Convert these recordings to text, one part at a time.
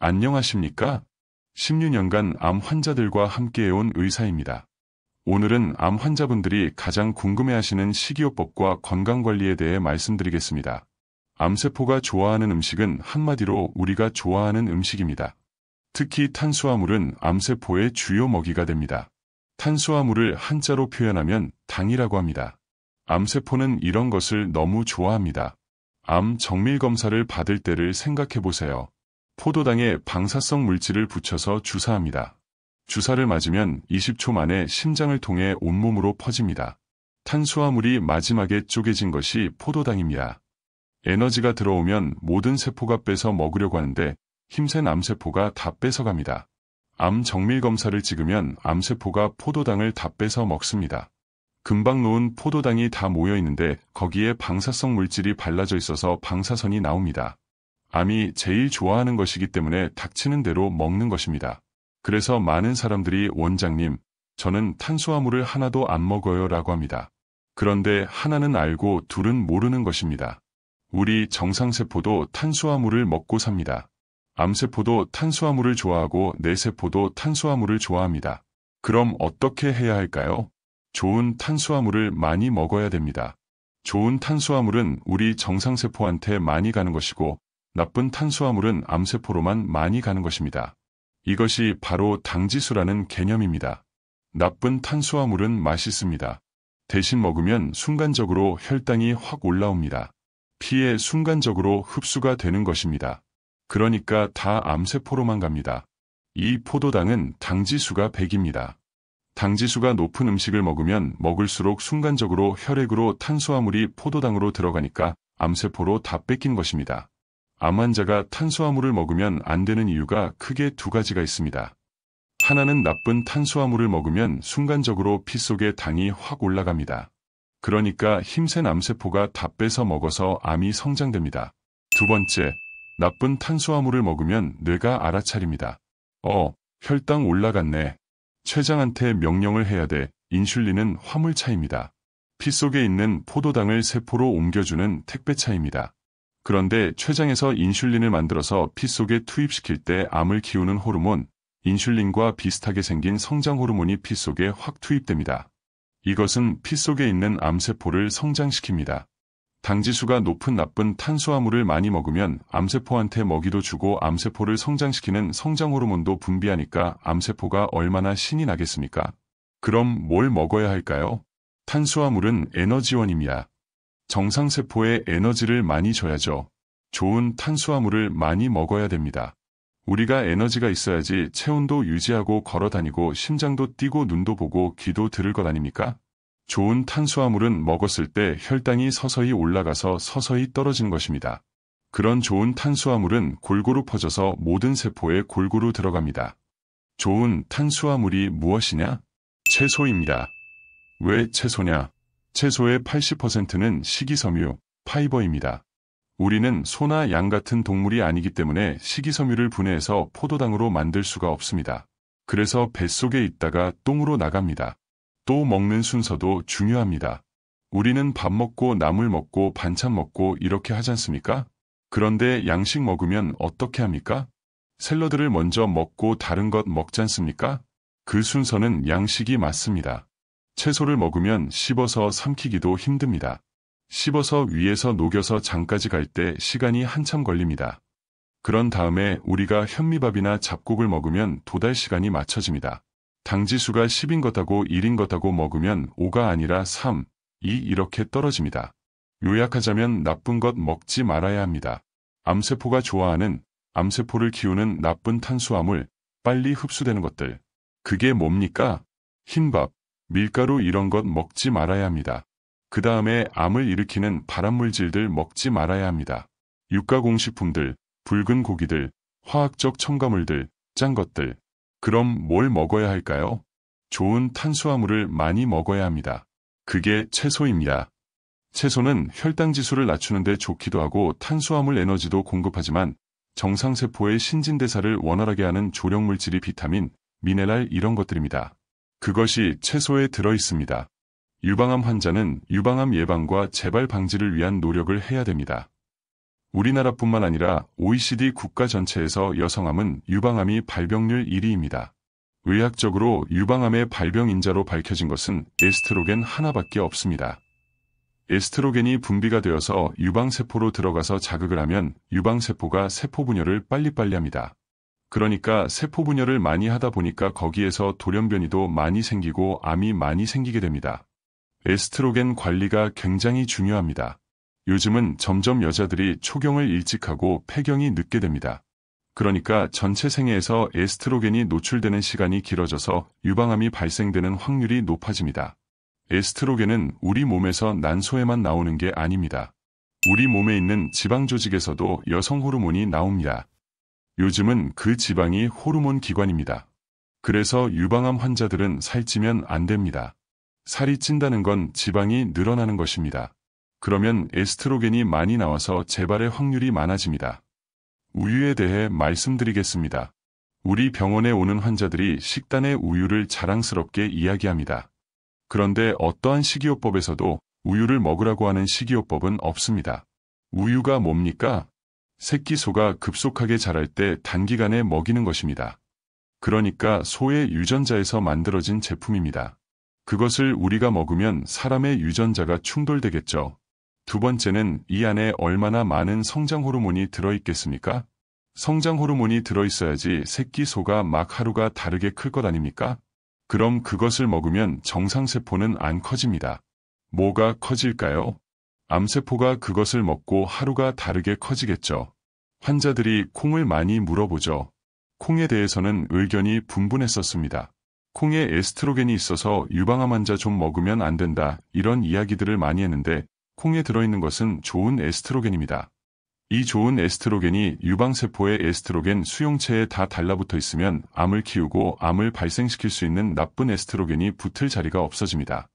안녕하십니까? 16년간 암 환자들과 함께해온 의사입니다. 오늘은 암 환자분들이 가장 궁금해하시는 식이요법과 건강관리에 대해 말씀드리겠습니다. 암세포가 좋아하는 음식은 한마디로 우리가 좋아하는 음식입니다. 특히 탄수화물은 암세포의 주요 먹이가 됩니다. 탄수화물을 한자로 표현하면 당이라고 합니다. 암세포는 이런 것을 너무 좋아합니다. 암 정밀 검사를 받을 때를 생각해 보세요. 포도당에 방사성 물질을 붙여서 주사합니다. 주사를 맞으면 20초 만에 심장을 통해 온몸으로 퍼집니다. 탄수화물이 마지막에 쪼개진 것이 포도당입니다. 에너지가 들어오면 모든 세포가 뺏어 먹으려고 하는데 힘센 암세포가 다 뺏어갑니다. 암 정밀 검사를 찍으면 암세포가 포도당을 다 뺏어 먹습니다. 금방 놓은 포도당이 다 모여 있는데 거기에 방사성 물질이 발라져 있어서 방사선이 나옵니다. 암이 제일 좋아하는 것이기 때문에 닥치는 대로 먹는 것입니다. 그래서 많은 사람들이 원장님, 저는 탄수화물을 하나도 안 먹어요 라고 합니다. 그런데 하나는 알고 둘은 모르는 것입니다. 우리 정상세포도 탄수화물을 먹고 삽니다. 암세포도 탄수화물을 좋아하고 뇌세포도 탄수화물을 좋아합니다. 그럼 어떻게 해야 할까요? 좋은 탄수화물을 많이 먹어야 됩니다. 좋은 탄수화물은 우리 정상세포한테 많이 가는 것이고 나쁜 탄수화물은 암세포로만 많이 가는 것입니다. 이것이 바로 당지수라는 개념입니다. 나쁜 탄수화물은 맛있습니다. 대신 먹으면 순간적으로 혈당이 확 올라옵니다. 피에 순간적으로 흡수가 되는 것입니다. 그러니까 다 암세포로만 갑니다. 이 포도당은 당지수가 100입니다. 당지수가 높은 음식을 먹으면 먹을수록 순간적으로 혈액으로 탄수화물이 포도당으로 들어가니까 암세포로 다 뺏긴 것입니다. 암 환자가 탄수화물을 먹으면 안 되는 이유가 크게 두 가지가 있습니다. 하나는 나쁜 탄수화물을 먹으면 순간적으로 피 속에 당이 확 올라갑니다. 그러니까 힘센 암세포가 다 뺏어 먹어서 암이 성장됩니다. 두 번째, 나쁜 탄수화물을 먹으면 뇌가 알아차립니다. 혈당 올라갔네. 췌장한테 명령을 해야 돼. 인슐린은 화물차입니다. 피 속에 있는 포도당을 세포로 옮겨주는 택배차입니다. 그런데 췌장에서 인슐린을 만들어서 피 속에 투입시킬 때 암을 키우는 호르몬, 인슐린과 비슷하게 생긴 성장 호르몬이 피 속에 확 투입됩니다. 이것은 피 속에 있는 암세포를 성장시킵니다. 당지수가 높은 나쁜 탄수화물을 많이 먹으면 암세포한테 먹이도 주고 암세포를 성장시키는 성장 호르몬도 분비하니까 암세포가 얼마나 신이 나겠습니까? 그럼 뭘 먹어야 할까요? 탄수화물은 에너지원입니다. 정상세포에 에너지를 많이 줘야죠. 좋은 탄수화물을 많이 먹어야 됩니다. 우리가 에너지가 있어야지 체온도 유지하고 걸어다니고 심장도 뛰고 눈도 보고 귀도 들을 것 아닙니까? 좋은 탄수화물은 먹었을 때 혈당이 서서히 올라가서 서서히 떨어지는 것입니다. 그런 좋은 탄수화물은 골고루 퍼져서 모든 세포에 골고루 들어갑니다. 좋은 탄수화물이 무엇이냐? 채소입니다. 왜 채소냐? 채소의 80%는 식이섬유, 파이버입니다. 우리는 소나 양 같은 동물이 아니기 때문에 식이섬유를 분해해서 포도당으로 만들 수가 없습니다. 그래서 뱃속에 있다가 똥으로 나갑니다. 또 먹는 순서도 중요합니다. 우리는 밥 먹고 나물 먹고 반찬 먹고 이렇게 하지 않습니까? 그런데 양식 먹으면 어떻게 합니까? 샐러드를 먼저 먹고 다른 것 먹지 않습니까? 그 순서는 양식이 맞습니다. 채소를 먹으면 씹어서 삼키기도 힘듭니다. 씹어서 위에서 녹여서 장까지 갈 때 시간이 한참 걸립니다. 그런 다음에 우리가 현미밥이나 잡곡을 먹으면 도달 시간이 맞춰집니다. 당지수가 10인 것하고 1인 것하고 먹으면 5가 아니라 3, 2 이렇게 떨어집니다. 요약하자면 나쁜 것 먹지 말아야 합니다. 암세포가 좋아하는, 암세포를 키우는 나쁜 탄수화물, 빨리 흡수되는 것들. 그게 뭡니까? 흰밥, 밀가루 이런 것 먹지 말아야 합니다. 그 다음에 암을 일으키는 발암물질들 먹지 말아야 합니다. 육가공식품들, 붉은 고기들, 화학적 첨가물들, 짠 것들. 그럼 뭘 먹어야 할까요? 좋은 탄수화물을 많이 먹어야 합니다. 그게 채소입니다. 채소는 혈당지수를 낮추는데 좋기도 하고 탄수화물 에너지도 공급하지만 정상세포의 신진대사를 원활하게 하는 조력물질이 비타민, 미네랄 이런 것들입니다. 그것이 채소에 들어있습니다. 유방암 환자는 유방암 예방과 재발 방지를 위한 노력을 해야 됩니다. 우리나라뿐만 아니라 OECD 국가 전체에서 여성암은 유방암이 발병률 1위입니다. 의학적으로 유방암의 발병인자로 밝혀진 것은 에스트로겐 하나밖에 없습니다. 에스트로겐이 분비가 되어서 유방세포로 들어가서 자극을 하면 유방세포가 세포분열을 빨리빨리 합니다. 그러니까 세포분열을 많이 하다 보니까 거기에서 돌연변이도 많이 생기고 암이 많이 생기게 됩니다. 에스트로겐 관리가 굉장히 중요합니다. 요즘은 점점 여자들이 초경을 일찍 하고 폐경이 늦게 됩니다. 그러니까 전체 생애에서 에스트로겐이 노출되는 시간이 길어져서 유방암이 발생되는 확률이 높아집니다. 에스트로겐은 우리 몸에서 난소에만 나오는 게 아닙니다. 우리 몸에 있는 지방 조직에서도 여성 호르몬이 나옵니다. 요즘은 그 지방이 호르몬 기관입니다. 그래서 유방암 환자들은 살찌면 안 됩니다. 살이 찐다는 건 지방이 늘어나는 것입니다. 그러면 에스트로겐이 많이 나와서 재발의 확률이 많아집니다. 우유에 대해 말씀드리겠습니다. 우리 병원에 오는 환자들이 식단에 우유를 자랑스럽게 이야기합니다. 그런데 어떠한 식이요법에서도 우유를 먹으라고 하는 식이요법은 없습니다. 우유가 뭡니까? 새끼소가 급속하게 자랄 때 단기간에 먹이는 것입니다. 그러니까 소의 유전자에서 만들어진 제품입니다. 그것을 우리가 먹으면 사람의 유전자가 충돌되겠죠. 두 번째는 이 안에 얼마나 많은 성장 호르몬이 들어있겠습니까? 성장 호르몬이 들어있어야지 새끼 소가 막 하루가 다르게 클 것 아닙니까? 그럼 그것을 먹으면 정상세포는 안 커집니다. 뭐가 커질까요? 암세포가 그것을 먹고 하루가 다르게 커지겠죠. 환자들이 콩을 많이 물어보죠. 콩에 대해서는 의견이 분분했었습니다. 콩에 에스트로겐이 있어서 유방암 환자 좀 먹으면 안 된다, 이런 이야기들을 많이 했는데 콩에 들어있는 것은 좋은 에스트로겐입니다. 이 좋은 에스트로겐이 유방세포의 에스트로겐 수용체에 다 달라붙어 있으면 암을 키우고 암을 발생시킬 수 있는 나쁜 에스트로겐이 붙을 자리가 없어집니다.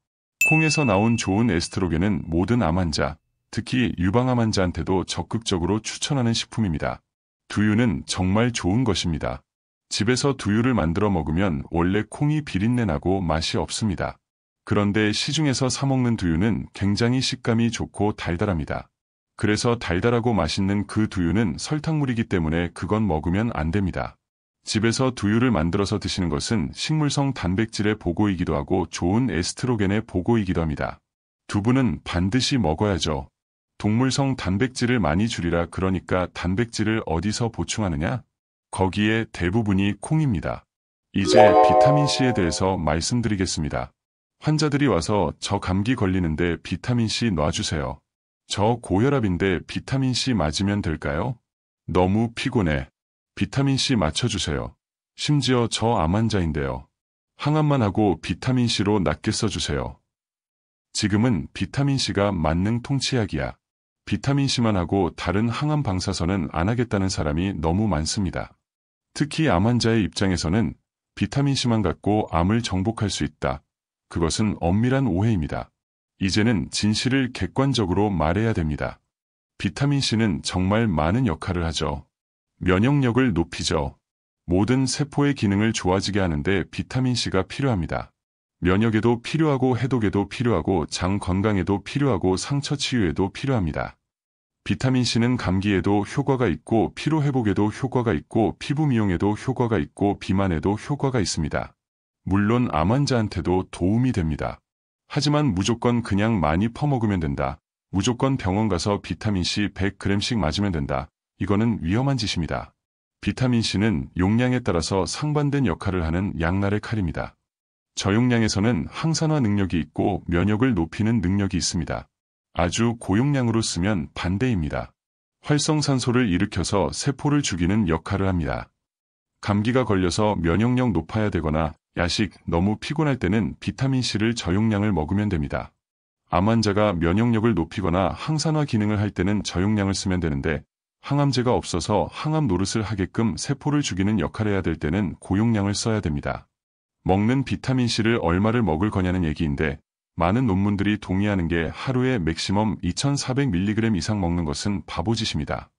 콩에서 나온 좋은 에스트로겐은 모든 암 환자, 특히 유방암 환자한테도 적극적으로 추천하는 식품입니다. 두유는 정말 좋은 것입니다. 집에서 두유를 만들어 먹으면 원래 콩이 비린내 나고 맛이 없습니다. 그런데 시중에서 사 먹는 두유는 굉장히 식감이 좋고 달달합니다. 그래서 달달하고 맛있는 그 두유는 설탕물이기 때문에 그건 먹으면 안 됩니다. 집에서 두유를 만들어서 드시는 것은 식물성 단백질의 보고이기도 하고 좋은 에스트로겐의 보고이기도 합니다. 두부는 반드시 먹어야죠. 동물성 단백질을 많이 줄이라. 그러니까 단백질을 어디서 보충하느냐? 거기에 대부분이 콩입니다. 이제 비타민C에 대해서 말씀드리겠습니다. 환자들이 와서 저 감기 걸리는데 비타민C 놔주세요. 저 고혈압인데 비타민C 맞으면 될까요? 너무 피곤해. 비타민C 맞춰주세요. 심지어 저 암 환자인데요. 항암만 하고 비타민C로 낫게 써주세요. 지금은 비타민C가 만능 통치약이야. 비타민C만 하고 다른 항암 방사선은 안 하겠다는 사람이 너무 많습니다. 특히 암 환자의 입장에서는 비타민C만 갖고 암을 정복할 수 있다. 그것은 엄밀한 오해입니다. 이제는 진실을 객관적으로 말해야 됩니다. 비타민C는 정말 많은 역할을 하죠. 면역력을 높이죠. 모든 세포의 기능을 좋아지게 하는데 비타민C가 필요합니다. 면역에도 필요하고 해독에도 필요하고 장 건강에도 필요하고 상처 치유에도 필요합니다. 비타민C는 감기에도 효과가 있고 피로 회복에도 효과가 있고 피부 미용에도 효과가 있고 비만에도 효과가 있습니다. 물론 암 환자한테도 도움이 됩니다. 하지만 무조건 그냥 많이 퍼먹으면 된다. 무조건 병원 가서 비타민C 100g씩 맞으면 된다. 이거는 위험한 짓입니다. 비타민C는 용량에 따라서 상반된 역할을 하는 양날의 칼입니다. 저용량에서는 항산화 능력이 있고 면역을 높이는 능력이 있습니다. 아주 고용량으로 쓰면 반대입니다. 활성산소를 일으켜서 세포를 죽이는 역할을 합니다. 감기가 걸려서 면역력 높아야 되거나 야식, 너무 피곤할 때는 비타민C를 저용량을 먹으면 됩니다. 암 환자가 면역력을 높이거나 항산화 기능을 할 때는 저용량을 쓰면 되는데 항암제가 없어서 항암 노릇을 하게끔 세포를 죽이는 역할을 해야 될 때는 고용량을 써야 됩니다. 먹는 비타민C를 얼마를 먹을 거냐는 얘기인데 많은 논문들이 동의하는 게 하루에 맥시멈 2400mg 이상 먹는 것은 바보짓입니다.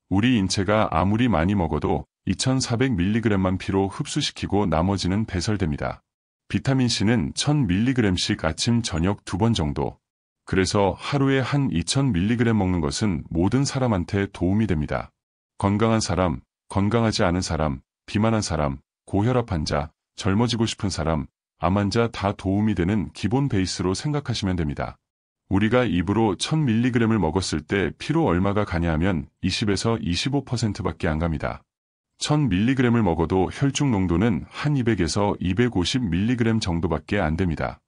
우리 인체가 아무리 많이 먹어도 2400mg만 피로 흡수시키고 나머지는 배설됩니다. 비타민C는 1000mg씩 아침 저녁 2번 정도, 그래서 하루에 한 2000mg 먹는 것은 모든 사람한테 도움이 됩니다. 건강한 사람, 건강하지 않은 사람, 비만한 사람, 고혈압 환자, 젊어지고 싶은 사람, 암 환자 다 도움이 되는 기본 베이스로 생각하시면 됩니다. 우리가 입으로 1000mg을 먹었을 때 피로 얼마가 가냐 하면 20에서 25%밖에 안 갑니다. 1000mg을 먹어도 혈중 농도는 한 200에서 250mg 정도밖에 안 됩니다.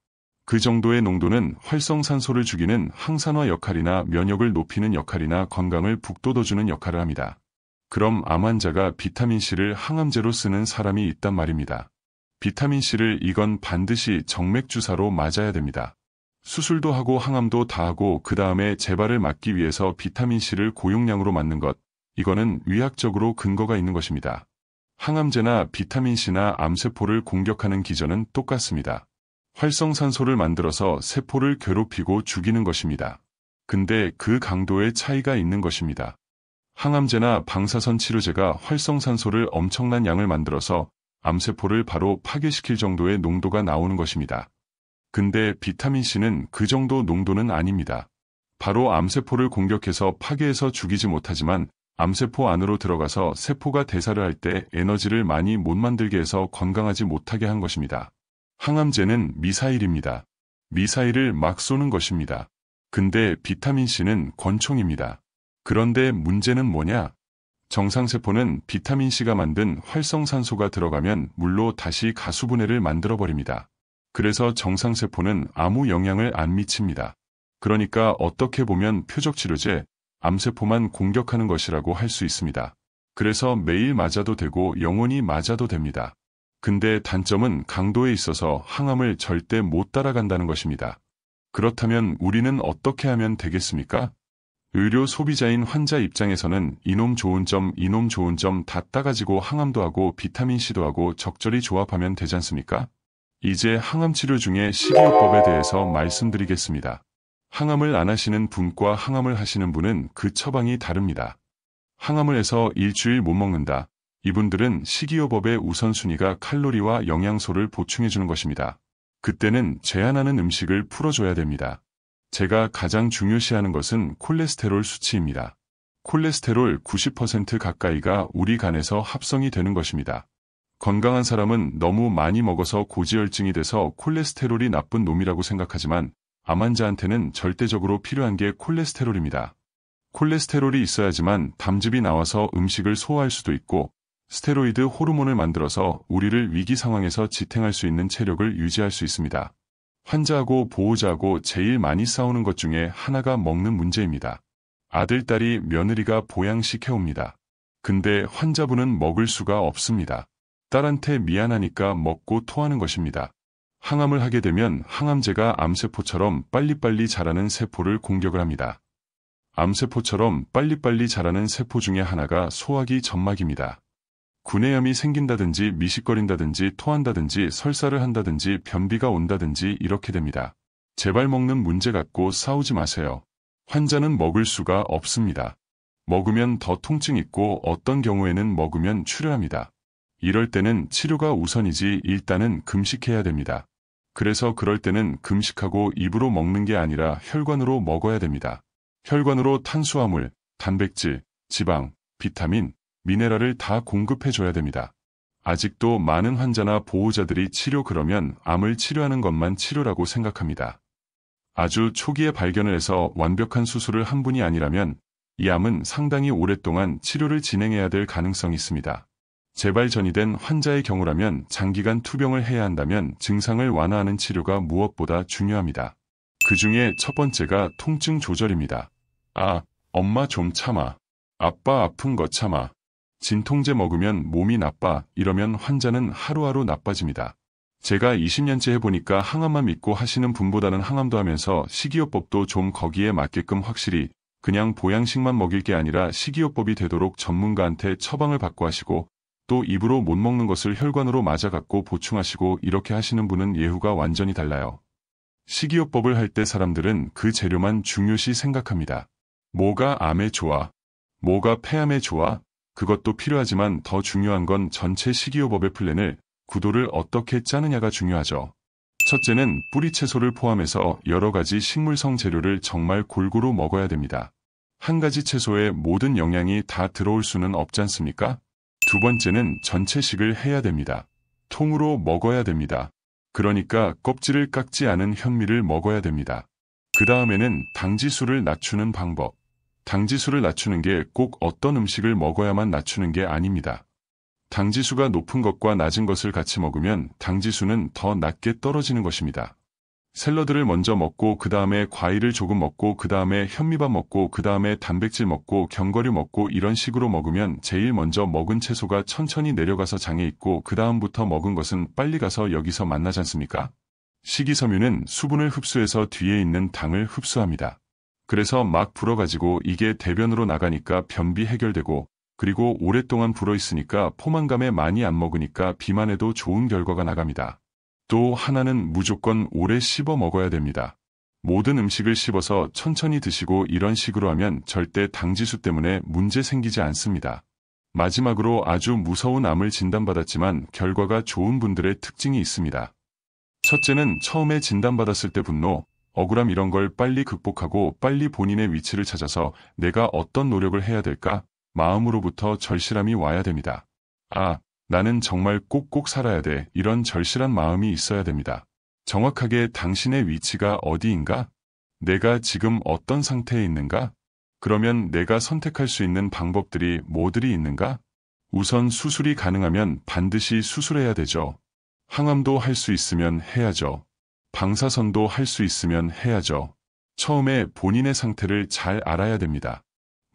그 정도의 농도는 활성산소를 죽이는 항산화 역할이나 면역을 높이는 역할이나 건강을 북돋워주는 역할을 합니다. 그럼 암 환자가 비타민C를 항암제로 쓰는 사람이 있단 말입니다. 비타민C를 이건 반드시 정맥주사로 맞아야 됩니다. 수술도 하고 항암도 다 하고 그 다음에 재발을 막기 위해서 비타민C를 고용량으로 맞는 것, 이거는 의학적으로 근거가 있는 것입니다. 항암제나 비타민C나 암세포를 공격하는 기전은 똑같습니다. 활성산소를 만들어서 세포를 괴롭히고 죽이는 것입니다. 근데 그 강도의 차이가 있는 것입니다. 항암제나 방사선 치료제가 활성산소를 엄청난 양을 만들어서 암세포를 바로 파괴시킬 정도의 농도가 나오는 것입니다. 근데 비타민C는 그 정도 농도는 아닙니다. 바로 암세포를 공격해서 파괴해서 죽이지 못하지만 암세포 안으로 들어가서 세포가 대사를 할 때 에너지를 많이 못 만들게 해서 건강하지 못하게 한 것입니다. 항암제는 미사일입니다. 미사일을 막 쏘는 것입니다. 근데 비타민C는 권총입니다. 그런데 문제는 뭐냐? 정상세포는 비타민C가 만든 활성산소가 들어가면 물로 다시 가수분해를 만들어버립니다. 그래서 정상세포는 아무 영향을 안 미칩니다. 그러니까 어떻게 보면 표적치료제, 암세포만 공격하는 것이라고 할 수 있습니다. 그래서 매일 맞아도 되고 영원히 맞아도 됩니다. 근데 단점은 강도에 있어서 항암을 절대 못 따라간다는 것입니다. 그렇다면 우리는 어떻게 하면 되겠습니까? 의료 소비자인 환자 입장에서는 이놈 좋은 점 다 따가지고 항암도 하고 비타민C도 하고 적절히 조합하면 되지 않습니까? 이제 항암치료 중에 식이요법에 대해서 말씀드리겠습니다. 항암을 안 하시는 분과 항암을 하시는 분은 그 처방이 다릅니다. 항암을 해서 일주일 못 먹는다. 이분들은 식이요법의 우선순위가 칼로리와 영양소를 보충해주는 것입니다. 그때는 제한하는 음식을 풀어줘야 됩니다. 제가 가장 중요시하는 것은 콜레스테롤 수치입니다. 콜레스테롤 90% 가까이가 우리 간에서 합성이 되는 것입니다. 건강한 사람은 너무 많이 먹어서 고지혈증이 돼서 콜레스테롤이 나쁜 놈이라고 생각하지만 암 환자한테는 절대적으로 필요한 게 콜레스테롤입니다. 콜레스테롤이 있어야지만 담즙이 나와서 음식을 소화할 수도 있고 스테로이드 호르몬을 만들어서 우리를 위기 상황에서 지탱할 수 있는 체력을 유지할 수 있습니다. 환자하고 보호자하고 제일 많이 싸우는 것 중에 하나가 먹는 문제입니다. 아들, 딸이 며느리가 보양식 해옵니다. 근데 환자분은 먹을 수가 없습니다. 딸한테 미안하니까 먹고 토하는 것입니다. 항암을 하게 되면 항암제가 암세포처럼 빨리빨리 자라는 세포를 공격을 합니다. 암세포처럼 빨리빨리 자라는 세포 중에 하나가 소화기 점막입니다. 구내염이 생긴다든지 미식거린다든지 토한다든지 설사를 한다든지 변비가 온다든지 이렇게 됩니다. 제발 먹는 문제 갖고 싸우지 마세요. 환자는 먹을 수가 없습니다. 먹으면 더 통증 있고 어떤 경우에는 먹으면 출혈합니다. 이럴 때는 치료가 우선이지 일단은 금식해야 됩니다. 그래서 그럴 때는 금식하고 입으로 먹는 게 아니라 혈관으로 먹어야 됩니다. 혈관으로 탄수화물, 단백질, 지방, 비타민, 미네랄을 다 공급해줘야 됩니다. 아직도 많은 환자나 보호자들이 치료 그러면 암을 치료하는 것만 치료라고 생각합니다. 아주 초기에 발견을 해서 완벽한 수술을 한 분이 아니라면 이 암은 상당히 오랫동안 치료를 진행해야 될 가능성이 있습니다. 재발 전이된 환자의 경우라면 장기간 투병을 해야 한다면 증상을 완화하는 치료가 무엇보다 중요합니다. 그 중에 첫 번째가 통증 조절입니다. 아, 엄마 좀 참아. 아빠 아픈 거 참아. 진통제 먹으면 몸이 나빠 이러면 환자는 하루하루 나빠집니다. 제가 20년째 해보니까 항암만 믿고 하시는 분보다는 항암도 하면서 식이요법도 좀 거기에 맞게끔 확실히 그냥 보양식만 먹일 게 아니라 식이요법이 되도록 전문가한테 처방을 받고 하시고 또 입으로 못 먹는 것을 혈관으로 맞아갖고 보충하시고 이렇게 하시는 분은 예후가 완전히 달라요. 식이요법을 할 때 사람들은 그 재료만 중요시 생각합니다. 뭐가 암에 좋아? 뭐가 폐암에 좋아? 그것도 필요하지만 더 중요한 건 전체 식이요법의 플랜을, 구도를 어떻게 짜느냐가 중요하죠. 첫째는 뿌리 채소를 포함해서 여러 가지 식물성 재료를 정말 골고루 먹어야 됩니다. 한 가지 채소에 모든 영양이 다 들어올 수는 없지 않습니까? 두 번째는 전체식을 해야 됩니다. 통으로 먹어야 됩니다. 그러니까 껍질을 깎지 않은 현미를 먹어야 됩니다. 그 다음에는 당지수를 낮추는 방법. 당지수를 낮추는 게 꼭 어떤 음식을 먹어야만 낮추는 게 아닙니다. 당지수가 높은 것과 낮은 것을 같이 먹으면 당지수는 더 낮게 떨어지는 것입니다. 샐러드를 먼저 먹고 그 다음에 과일을 조금 먹고 그 다음에 현미밥 먹고 그 다음에 단백질 먹고 견과류 먹고 이런 식으로 먹으면 제일 먼저 먹은 채소가 천천히 내려가서 장에 있고 그 다음부터 먹은 것은 빨리 가서 여기서 만나지 않습니까? 식이섬유는 수분을 흡수해서 뒤에 있는 당을 흡수합니다. 그래서 막 불어가지고 이게 대변으로 나가니까 변비 해결되고 그리고 오랫동안 불어있으니까 포만감에 많이 안 먹으니까 비만에도 좋은 결과가 나갑니다. 또 하나는 무조건 오래 씹어 먹어야 됩니다. 모든 음식을 씹어서 천천히 드시고 이런 식으로 하면 절대 당지수 때문에 문제 생기지 않습니다. 마지막으로 아주 무서운 암을 진단받았지만 결과가 좋은 분들의 특징이 있습니다. 첫째는 처음에 진단받았을 때 분노, 억울함 이런 걸 빨리 극복하고 빨리 본인의 위치를 찾아서 내가 어떤 노력을 해야 될까? 마음으로부터 절실함이 와야 됩니다. 아, 나는 정말 꼭꼭 살아야 돼. 이런 절실한 마음이 있어야 됩니다. 정확하게 당신의 위치가 어디인가? 내가 지금 어떤 상태에 있는가? 그러면 내가 선택할 수 있는 방법들이 뭐들이 있는가? 우선 수술이 가능하면 반드시 수술해야 되죠. 항암도 할 수 있으면 해야죠. 방사선도 할 수 있으면 해야죠. 처음에 본인의 상태를 잘 알아야 됩니다.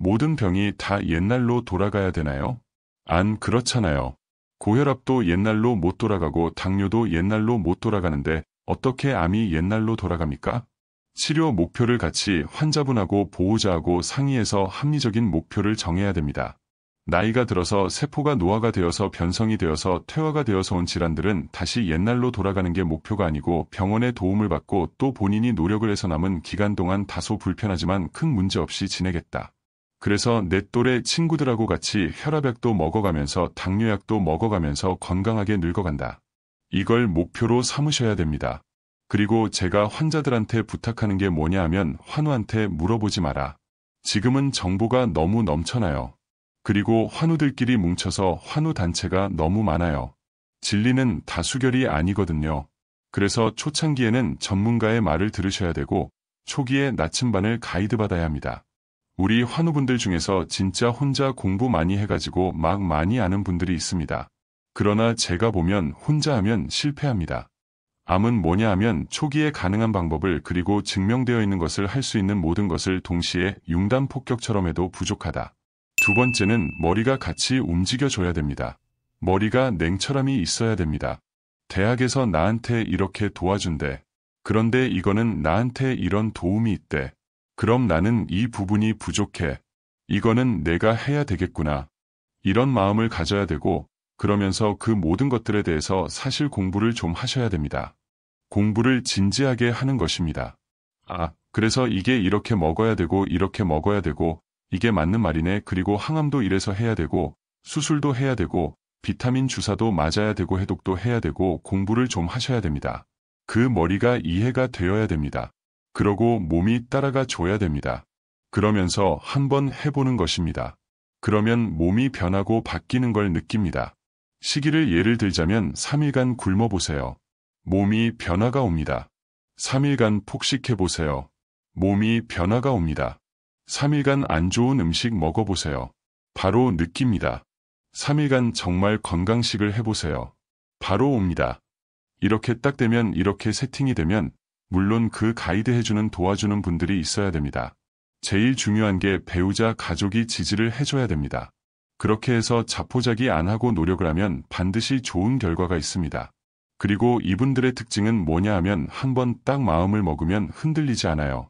모든 병이 다 옛날로 돌아가야 되나요? 안 그렇잖아요. 고혈압도 옛날로 못 돌아가고 당뇨도 옛날로 못 돌아가는데 어떻게 암이 옛날로 돌아갑니까? 치료 목표를 같이 환자분하고 보호자하고 상의해서 합리적인 목표를 정해야 됩니다. 나이가 들어서 세포가 노화가 되어서 변성이 되어서 퇴화가 되어서 온 질환들은 다시 옛날로 돌아가는 게 목표가 아니고 병원의 도움을 받고 또 본인이 노력을 해서 남은 기간 동안 다소 불편하지만 큰 문제 없이 지내겠다. 그래서 내 또래 친구들하고 같이 혈압약도 먹어가면서 당뇨약도 먹어가면서 건강하게 늙어간다. 이걸 목표로 삼으셔야 됩니다. 그리고 제가 환자들한테 부탁하는 게 뭐냐 하면 환우한테 물어보지 마라. 지금은 정보가 너무 넘쳐나요. 그리고 환우들끼리 뭉쳐서 환우 단체가 너무 많아요. 진리는 다수결이 아니거든요. 그래서 초창기에는 전문가의 말을 들으셔야 되고 초기에 나침반을 가이드 받아야 합니다. 우리 환우분들 중에서 진짜 혼자 공부 많이 해가지고 막 많이 아는 분들이 있습니다. 그러나 제가 보면 혼자 하면 실패합니다. 암은 뭐냐 하면 초기에 가능한 방법을 그리고 증명되어 있는 것을 할 수 있는 모든 것을 동시에 융단 폭격처럼 해도 부족하다. 두 번째는 머리가 같이 움직여줘야 됩니다. 머리가 냉철함이 있어야 됩니다. 대학에서 나한테 이렇게 도와준대. 그런데 이거는 나한테 이런 도움이 있대. 그럼 나는 이 부분이 부족해. 이거는 내가 해야 되겠구나. 이런 마음을 가져야 되고 그러면서 그 모든 것들에 대해서 사실 공부를 좀 하셔야 됩니다. 공부를 진지하게 하는 것입니다. 아, 그래서 이게 이렇게 먹어야 되고 이렇게 먹어야 되고 이게 맞는 말이네. 그리고 항암도 이래서 해야 되고 수술도 해야 되고 비타민 주사도 맞아야 되고 해독도 해야 되고 공부를 좀 하셔야 됩니다. 그 머리가 이해가 되어야 됩니다. 그러고 몸이 따라가 줘야 됩니다. 그러면서 한번 해보는 것입니다. 그러면 몸이 변하고 바뀌는 걸 느낍니다. 시기를 예를 들자면 3일간 굶어보세요. 몸이 변화가 옵니다. 3일간 폭식해보세요. 몸이 변화가 옵니다. 3일간 안 좋은 음식 먹어보세요. 바로 느낍니다. 3일간 정말 건강식을 해보세요. 바로 옵니다. 이렇게 딱 되면 이렇게 세팅이 되면 물론 그 가이드 해주는 도와주는 분들이 있어야 됩니다. 제일 중요한 게 배우자 가족이 지지를 해줘야 됩니다. 그렇게 해서 자포자기 안 하고 노력을 하면 반드시 좋은 결과가 있습니다. 그리고 이분들의 특징은 뭐냐 하면 한번 딱 마음을 먹으면 흔들리지 않아요.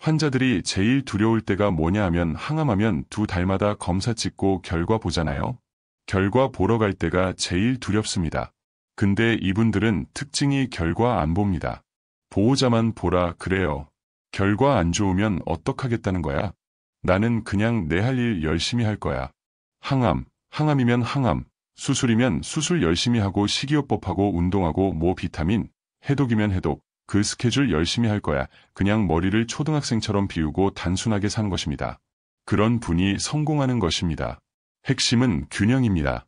환자들이 제일 두려울 때가 뭐냐 하면 항암하면 2달마다 검사 찍고 결과 보잖아요. 결과 보러 갈 때가 제일 두렵습니다. 근데 이분들은 특징이 결과 안 봅니다. 보호자만 보라 그래요. 결과 안 좋으면 어떡하겠다는 거야? 나는 그냥 내 할 일 열심히 할 거야. 항암이면 항암, 수술이면 수술 열심히 하고 식이요법하고 운동하고 뭐 비타민, 해독이면 해독, 그 스케줄 열심히 할 거야. 그냥 머리를 초등학생처럼 비우고 단순하게 사는 것입니다. 그런 분이 성공하는 것입니다. 핵심은 균형입니다.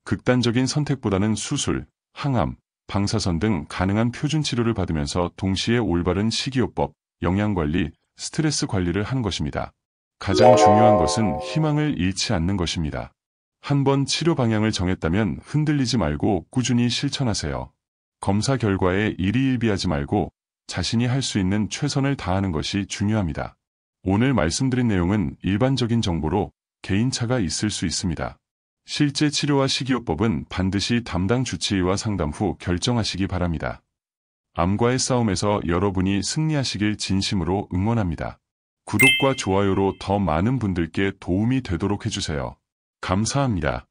극단적인 선택보다는 수술, 항암, 방사선 등 가능한 표준 치료를 받으면서 동시에 올바른 식이요법, 영양관리, 스트레스 관리를 하는 것입니다. 가장 중요한 것은 희망을 잃지 않는 것입니다. 한번 치료 방향을 정했다면 흔들리지 말고 꾸준히 실천하세요. 검사 결과에 일희일비하지 말고 자신이 할 수 있는 최선을 다하는 것이 중요합니다. 오늘 말씀드린 내용은 일반적인 정보로 개인차가 있을 수 있습니다. 실제 치료와 식이요법은 반드시 담당 주치의와 상담 후 결정하시기 바랍니다. 암과의 싸움에서 여러분이 승리하시길 진심으로 응원합니다. 구독과 좋아요로 더 많은 분들께 도움이 되도록 해주세요. 감사합니다.